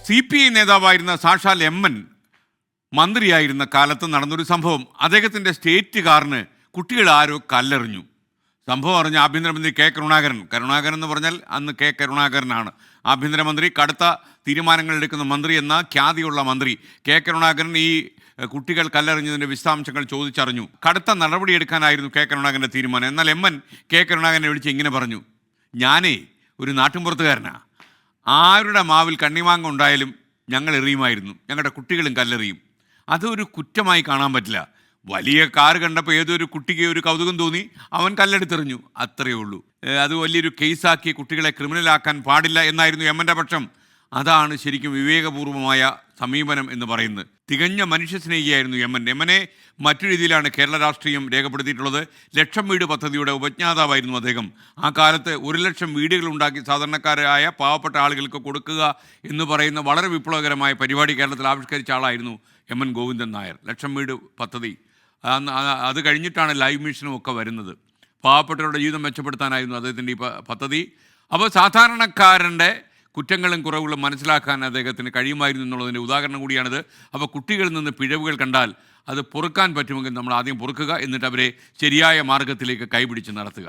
CPI നേതാവായിരുന്ന സാക്ഷാൽ എം.എൻ മന്ത്രിയായിരുന്ന കാലത്ത് നടന്നൊരു സംഭവം. അദ്ദേഹത്തിൻ്റെ സ്റ്റേറ്റ് കാറിന് കുട്ടികൾ ആരോ കല്ലെറിഞ്ഞു. സംഭവം അറിഞ്ഞ ആഭ്യന്തരമന്ത്രി കെ കരുണാകരൻ എന്ന് പറഞ്ഞാൽ അന്ന് കെ കരുണാകരനാണ് ആഭ്യന്തരമന്ത്രി. കടുത്ത തീരുമാനങ്ങൾ എടുക്കുന്ന മന്ത്രി എന്ന ഖ്യാതിയുള്ള മന്ത്രി കെ കരുണാകരൻ ഈ കുട്ടികൾ കല്ലെറിഞ്ഞതിൻ്റെ വിശദാംശങ്ങൾ ചോദിച്ചറിഞ്ഞു. കടുത്ത നടപടിയെടുക്കാനായിരുന്നു കെ കരുണാകരൻ്റെ തീരുമാനം. എന്നാൽ എം.എൻ കെ കരുണാകരനെ വിളിച്ച് ഇങ്ങനെ പറഞ്ഞു: ഞാനേ ഒരു നാട്ടുമ്പുറത്തുകാരനാണ്. ആരുടെ മാവിൽ കണ്ണിമാങ്ങ ഉണ്ടായാലും ഞങ്ങൾ എറിയുമായിരുന്നു. ഞങ്ങളുടെ കുട്ടികളും കല്ലെറിയും. അതൊരു കുറ്റമായി കാണാൻ പറ്റില്ല. വലിയ കാർ കണ്ടപ്പോൾ ഏതൊരു കുട്ടിക്ക് ഒരു കൗതുകം തോന്നി, അവൻ കല്ലെടുത്തെറിഞ്ഞു, അത്രയേ ഉള്ളൂ. അത് വലിയൊരു കേസാക്കി കുട്ടികളെ ക്രിമിനലാക്കാൻ പാടില്ല എന്നായിരുന്നു എം.എൻ്റെ പക്ഷം. അതാണ് ശരിക്കും വിവേകപൂർവമായ സമീപനം എന്ന് പറയുന്നത്. തികഞ്ഞ മനുഷ്യസ്നേഹിയായിരുന്നു എം.എൻ. മറ്റു രീതിയിലാണ് കേരള രാഷ്ട്രീയം രേഖപ്പെടുത്തിയിട്ടുള്ളത്. ലക്ഷം വീട് പദ്ധതിയുടെ ഉപജ്ഞാതാവായിരുന്നു അദ്ദേഹം. ആ കാലത്ത് 1 ലക്ഷം വീടുകൾ ഉണ്ടാക്കി സാധാരണക്കാരായ പാവപ്പെട്ട ആളുകൾക്ക് കൊടുക്കുക എന്ന് പറയുന്ന വളരെ വിപ്ലവകരമായ പരിപാടി കേരളത്തിൽ ആവിഷ്കരിച്ച ആളായിരുന്നു എം.എൻ. ഗോവിന്ദൻ നായർ. ലക്ഷം വീട് പദ്ധതി അത് കഴിഞ്ഞിട്ടാണ് ലൈവ് മിഷനും ഒക്കെ വരുന്നത്. പാവപ്പെട്ടവരുടെ ജീവിതം മെച്ചപ്പെടുത്താനായിരുന്നു അദ്ദേഹത്തിൻ്റെ ഈ പദ്ധതി. അപ്പോൾ സാധാരണക്കാരൻ്റെ കുറ്റങ്ങളും കുറവുകളും മനസ്സിലാക്കാൻ അദ്ദേഹത്തിന് കഴിയുമായിരുന്നു എന്നുള്ളതിൻ്റെ ഉദാഹരണം കൂടിയാണിത്. അപ്പോൾ കുട്ടികളിൽ നിന്ന് പിഴവുകൾ കണ്ടാൽ അത് പൊറുക്കാൻ പറ്റുമെങ്കിൽ നമ്മൾ ആദ്യം പൊറുക്കുക, എന്നിട്ട് അവരെ ശരിയായ മാർഗത്തിലേക്ക് കൈപിടിച്ച് നടത്തുക.